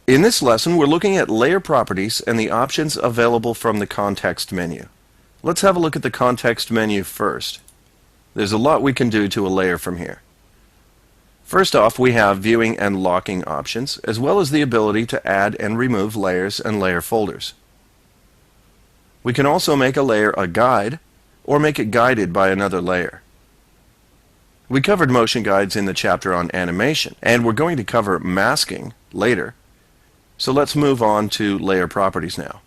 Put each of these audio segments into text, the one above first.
In this lesson, we're looking at layer properties and the options available from the context menu. Let's have a look at the context menu first. There's a lot we can do to a layer from here. First off, we have viewing and locking options, as well as the ability to add and remove layers and layer folders. We can also make a layer a guide, or make it guided by another layer. We covered motion guides in the chapter on animation, and we're going to cover masking later. So let's move on to layer properties now.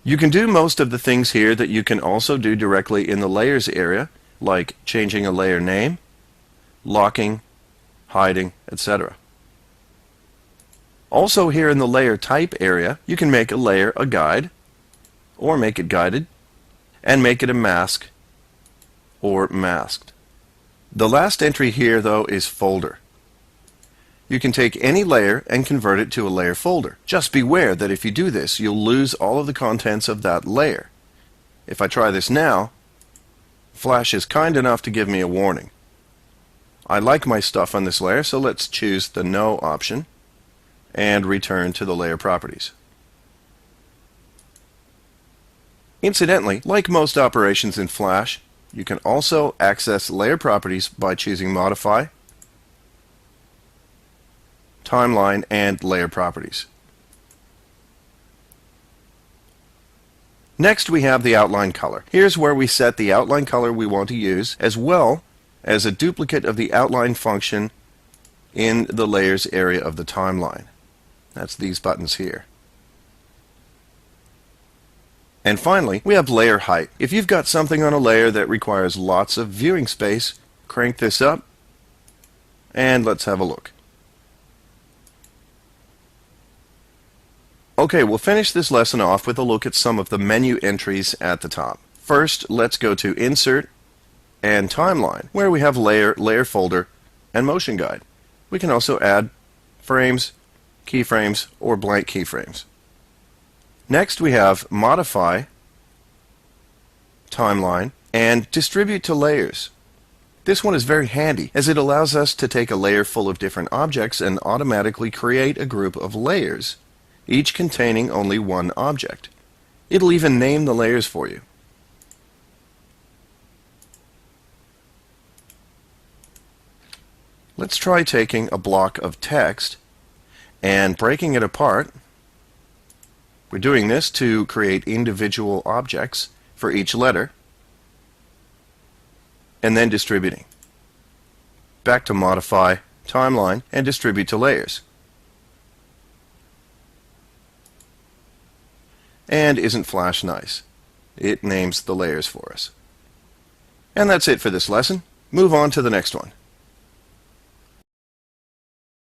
You can do most of the things here that you can also do directly in the layers area, like changing a layer name, locking, hiding, etc. Also here in the layer type area, you can make a layer a guide, or make it guided, and make it a mask, or masked. The last entry here, though, is folder. You can take any layer and convert it to a layer folder. Just beware that if you do this, you'll lose all of the contents of that layer. If I try this now, Flash is kind enough to give me a warning. I like my stuff on this layer, so let's choose the No option and return to the layer properties. Incidentally, like most operations in Flash, you can also access layer properties by choosing Modify, Timeline, and Layer Properties. Next, we have the outline color. Here's where we set the outline color we want to use, as well as a duplicate of the outline function in the layers area of the timeline. That's these buttons here. And finally, we have layer height. If you've got something on a layer that requires lots of viewing space, crank this up, and let's have a look. Okay, we'll finish this lesson off with a look at some of the menu entries at the top. First, let's go to Insert and Timeline, where we have Layer, Layer Folder, and Motion Guide. We can also add frames, keyframes, or blank keyframes. Next, we have Modify, Timeline, and Distribute to Layers. This one is very handy, as it allows us to take a layer full of different objects and automatically create a group of layers, each containing only one object. It'll even name the layers for you. Let's try taking a block of text and breaking it apart. We're doing this to create individual objects for each letter, and then distributing. Back to Modify, Timeline, and Distribute to Layers. And isn't Flash nice? It names the layers for us. And that's it for this lesson. Move on to the next one.